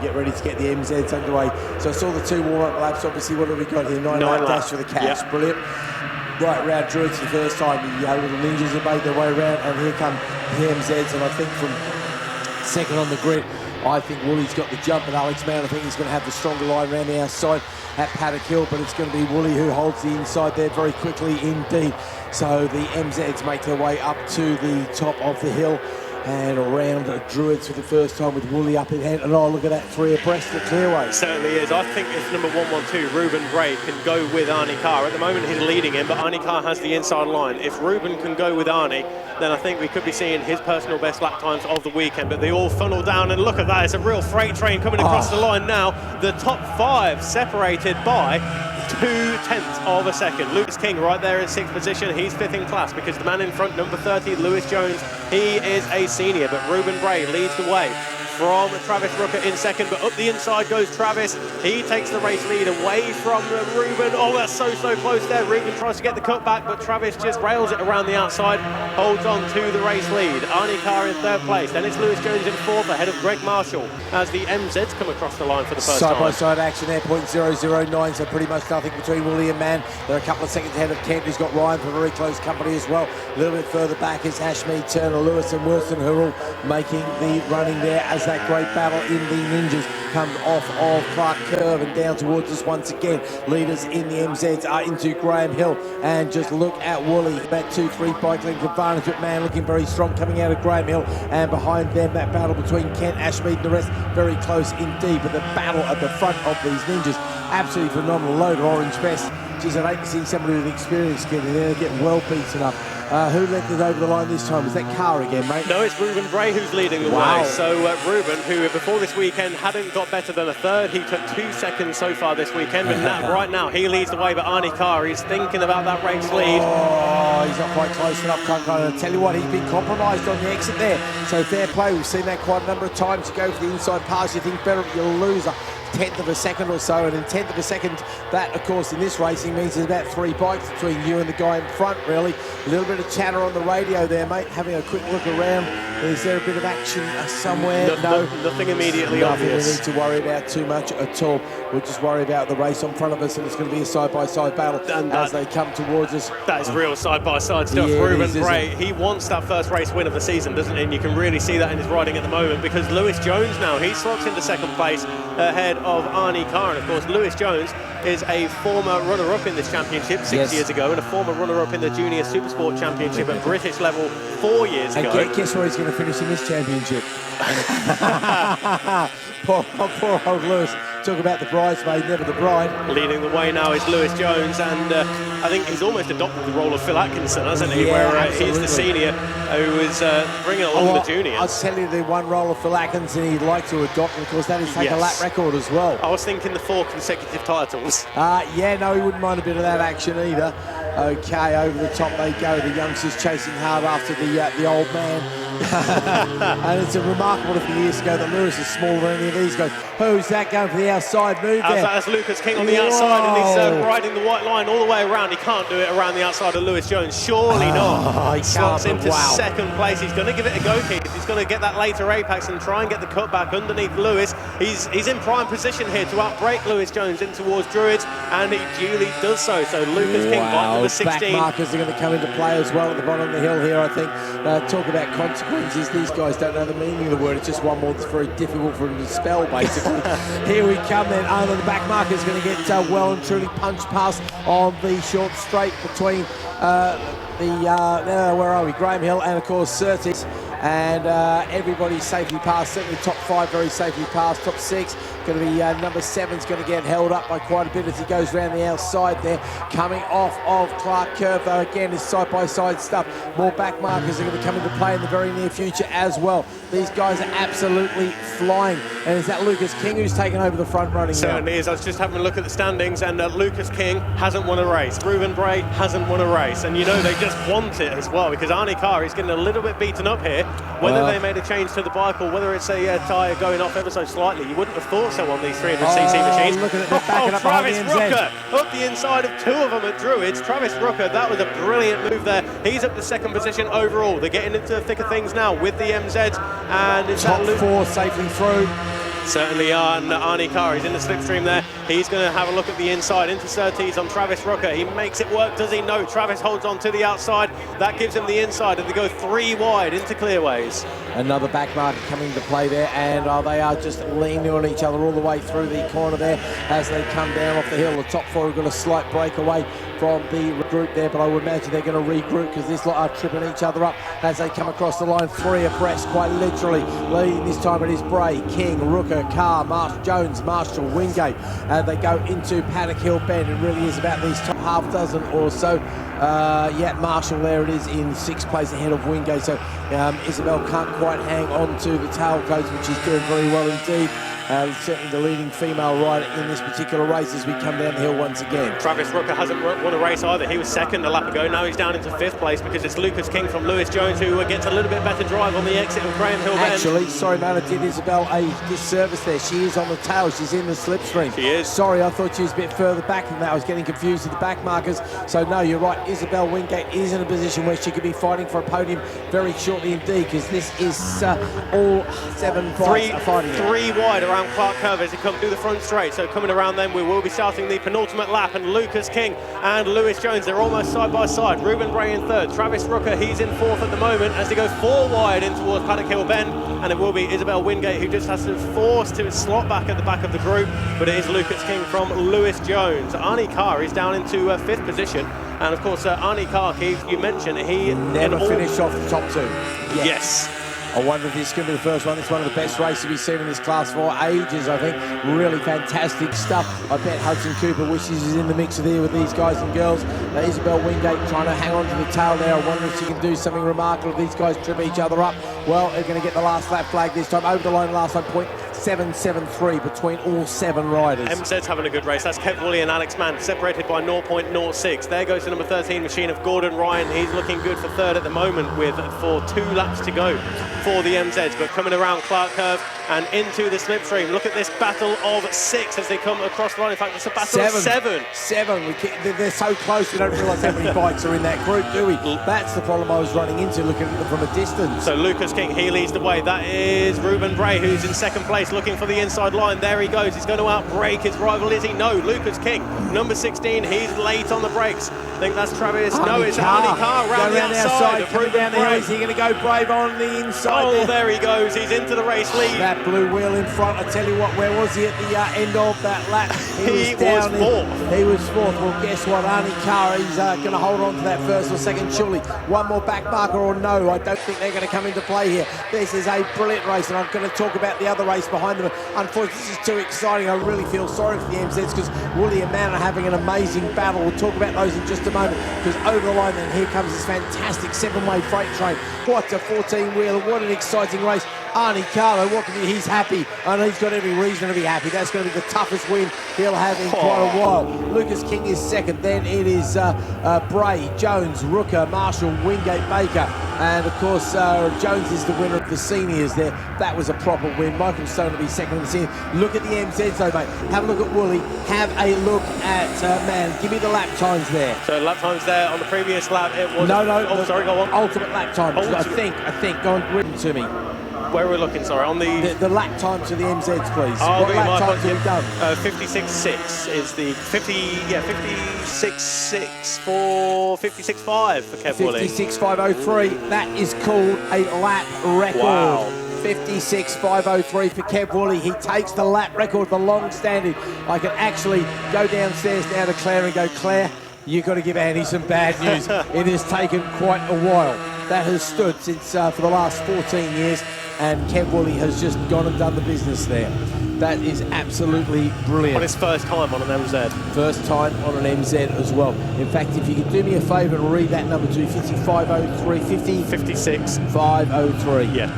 Get ready to get the MZs underway. So I saw the 2 warm-up laps. Obviously, what have we got here? 9-lap dash for the Cats. Yep. Brilliant. Right round Druids for the first time. The little ninjas have made their way around, and here come the MZs. And I think from second on the grid, I think Woolly's got the jump, and Alex Mann, I think he's going to have the stronger line around the outside at Paddock Hill, but it's going to be Woolly who holds the inside there very quickly indeed. So the MZs make their way up to the top of the hill and around Druids for the first time with Woolly up in hand. And oh, look at that, 3 abreast at Clearway. Certainly is. I think if number 112, Ruben Bray, can go with Arnie Carr. At the moment, he's leading him, but Arnie Carr has the inside line. If Ruben can go with Arnie, then I think we could be seeing his personal best lap times of the weekend. But they all funnel down, and look at that. It's a real freight train coming across the line now. The top 5 separated by 0.2 of a second. Lucas King right there in 6th position. He's 5th in class because the man in front, number 30, Lewis Jones, he is a senior, but Ruben Bray leads the way from Travis Rucker in 2nd, but up the inside goes Travis. He takes the race lead away from Ruben. Oh, that's so close there. Ruben tries to get the cut back, but Travis just rails it around the outside, holds on to the race lead. Arnie Carr in 3rd place. Then it's Lewis Jones in 4th, ahead of Greg Marshall, as the MZs come across the line for the first time. Side-by-side action there, 0.009, so pretty much nothing between Woolly and Mann. They're a couple of seconds ahead of Kent, who's got Ryan for very close company as well. A little bit further back is Hashmead, Turner, Lewis and Wilson, who are all making the running there as that great battle in the Ninjas comes off of Clark Curve and down towards us once again. Leaders in the MZs are into Graham Hill, and just look at Woolly, that 2-3 bike length advantage, but man looking very strong coming out of Graham Hill, and behind them that battle between Kent, Ashmead and the rest very close indeed. But the battle at the front of these Ninjas, absolutely phenomenal. Load of orange vest. Geez, I'd hate to see somebody with experience get in there and get well beaten up. Who led us over the line this time? Was that Carr again, mate? No, it's Ruben Bray who's leading the way. So Ruben, who before this weekend hadn't got better than a 3rd, he took 2 seconds so far this weekend, but right now he leads the way. But Arnie Carr, he's thinking about that race lead. Oh, he's not quite close enough. Can't tell you what, he's been compromised on the exit there. So fair play. We've seen that quite a number of times. You go for the inside pass, you think better, you'll lose a 1/10 of a second or so, and in 1/10 of a second, that of course in this racing means there's about 3 bikes between you and the guy in front, really. A little bit of chatter on the radio there, mate. Having a quick look around. Is there a bit of action somewhere? No. Nothing immediately Nothing obvious. we need to worry about too much at all. We'll just worry about the race on front of us, and it's going to be a side-by-side battle as they come towards us. That is real side-by-side stuff. Yeah, Ruben Bray, he wants that first race win of the season, doesn't he? And you can really see that in his riding at the moment, because Lewis Jones now, he slots into 2nd place ahead of Arnie Carr. And of course, Lewis Jones is a former runner-up in this championship 6 years ago, and a former runner-up in the Junior Supersport Championship at British level 4 years ago. And guess where he's going to finish in this championship? poor old Lewis. Talk about the bridesmaid, never the bride. Leading the way now is Lewis Jones, and I think he's almost adopted the role of Phil Atkinson, hasn't he? Yeah, where he's the senior who is bringing along the juniors. I'll tell you the one role of Phil Atkinson he'd like to adopt, and of course that is take a lap record as well. I was thinking the 4 consecutive titles. Yeah, no, he wouldn't mind a bit of that action either. Okay, over the top they go. The youngsters chasing hard after the old man. And it's a remarkable a few years ago that Lewis is smaller than any of these guys. Who's that going for the outside move there? That's Lucas King on the outside, and he's riding the white line all the way around. He can't do it around the outside of Lewis Jones. Surely not. He slots into 2nd place. He's going to give it a go, Keith. He's going to get that later apex and try and get the cut back underneath Lewis. He's in prime position here to outbreak Lewis Jones in towards Druids, and he duly does so. So Lucas King, bike number 16. Back markers are going to come into play as well at the bottom of the hill here, I think. Talk about consequences. These guys don't know the meaning of the word. It's just one word that's very difficult for them to spell, basically. Here we come then. The back marker is going to get well and truly punched past on the short straight between where are we? Graham Hill and of course Surtees. And everybody safely passed, certainly top 5 very safely passed, top 6 going to be number 7's going to get held up by quite a bit as he goes around the outside there, coming off of Clark Curve though. Again, is side-by-side stuff. More back markers are going to come into play in the very near future as well. These guys are absolutely flying, and is that Lucas King who's taken over the front running? Certainly is. I was just having a look at the standings, and Lucas King hasn't won a race. Ruben Bray hasn't won a race, and you know they just want it as well, because Arnie Carr is getting a little bit beaten up here Whether they made a change to the bike or whether it's a tyre going off ever so slightly, you wouldn't have thought so on these 300cc machines. Look at it, they're backing up Travis behind the MZ. Rooker up the inside of two of them at Druids. Travis Rooker, that was a brilliant move there. He's up to second position overall. They're getting into the thick of things now with the MZs, and it's top four safely through. Certainly Arnie Carr, he's in the slipstream there. He's going to have a look at the inside into Surtees on Travis Rooker. He makes it work, does he? No, Travis holds on to the outside. That gives him the inside, and they go 3 wide into clearways. Another back marker coming into play there, and they are just leaning on each other all the way through the corner there as they come down off the hill. The top four have got a slight break away from the group there, but I would imagine they're going to regroup because this lot are tripping each other up as they come across the line. 3 abreast, quite literally. Leading this time it is Bray, King, Rooker, Carr, Jones, Marshall, Wingate. And they go into Paddock Hill Bend. It really is about these top half dozen or so. Yeah, Marshall there it is in 6th place ahead of Wingate. So Isabel can't quite hang on to the tailcoats, which is doing very well indeed. Certainly the leading female rider in this particular race as we come down the hill once again. Travis Rooker hasn't won a race either. He was second a lap ago. Now he's down into 5th place because it's Lucas King from Lewis Jones who gets a little bit better drive on the exit of Graham Hill Bend. Actually, sorry man, I did Isabel a disservice there. She is on the tail. She's in the slipstream. She is. Sorry, I thought she was a bit further back than that. I was getting confused with the back markers. So no, you're right. Isabel Wingate is in a position where she could be fighting for a podium very shortly indeed, because this is all 7 bikes are fighting. 3 wide around Clark Curve as they come through the front straight. So coming around them, we will be starting the penultimate lap, and Lucas King and Lewis Jones, they're almost side by side. Ruben Bray in 3rd. Travis Rooker, he's in 4th at the moment as they go 4 wide in towards Paddock Hill Bend, and it will be Isabel Wingate who just has to force to slot back at the back of the group, but it is Lucas King from Lewis Jones. Arnie Carr is down into 5th position, and of course Arnie Carr, Keith, you mentioned he never finished off the top 2. Yes. I wonder if this is going to be the first one. It's one of the best races we've seen in this class for ages, I think. Really fantastic stuff. I bet Hudson Cooper wishes he's in the mix of here with these guys and girls. Isabel Wingate trying to hang on to the tail there. I wonder if she can do something remarkable if these guys trip each other up. Well, they're going to get the last lap flag this time. Over the line last time, 0.773 between all 7 riders. MZ's having a good race. That's Kev Woolley and Alex Mann, separated by 0.06. There goes the number 13 machine of Gordon Ryan. He's looking good for 3rd at the moment for 2 laps to go for the MZs, but coming around Clark Curve and into the slipstream. Look at this battle of 6 as they come across the line. In fact, it's a battle of 7. 7. They're so close, we don't realise how many bikes are in that group, do we? That's the problem I was running into, looking at them from a distance. So Lucas King, he leads the way. That is Ruben Bray, who's in 2nd place, looking for the inside line. There he goes. He's going to outbrake his rival, is he? No, Lucas King, number 16. He's late on the brakes. I think that's Travis. No, it's Arnie Carr around the outside. Coming down the hill. Is he going to go brave on the inside? Oh, there he goes. He's into the race lead. That blue wheel in front. I tell you what, where was he at the end of that lap? He was 4th. He was 4th. Well, guess what? Arnie Carr, he's going to hold on to that 1st or 2nd, surely. One more back marker or no? I don't think they're going to come into play here. This is a brilliant race, and I'm going to talk about the other race behind them. Unfortunately, this is too exciting. I really feel sorry for the MZs because Woolley and Mann are having an amazing battle. We'll talk about those in just a moment, because over the line then here comes this fantastic 7-way freight train. What a 14-wheeler. What an exciting race. Arnie Carlo, what can he's happy, and he's got every reason to be happy. That's going to be the toughest win he'll have in quite a while. Lucas King is 2nd, then it is Bray, Jones, Rooker, Marshall, Wingate, Baker, and of course Jones is the winner of the seniors there. That was a proper win. Michael Stone to be 2nd in the senior. Look at the MZs though, mate. Have a look at Woolley, have a look at Mann. Give me the lap times there. So lap times there on the previous lap, it was... No, sorry, go on. Ultimate lap time. I think, go on, written to me. Where are we looking, sorry? On the lap time to the MZs, please. Oh, what lap times have we done? 56.6 is the 56.6 for 56.5 for Kev Woolley. 56.503. That is called a lap record. Wow. 56.503 for Kev Woolley. He takes the lap record, the long standing. I can actually go downstairs now to Claire and go, Claire, you've got to give Andy some bad news. It has taken quite a while. That has stood since for the last 14 years, and Kev Woolley has just gone and done the business there. That is absolutely brilliant. On his first time on an MZ. First time on an MZ as well. In fact, if you could do me a favour and read that number to 55.03, 56.503. Yeah.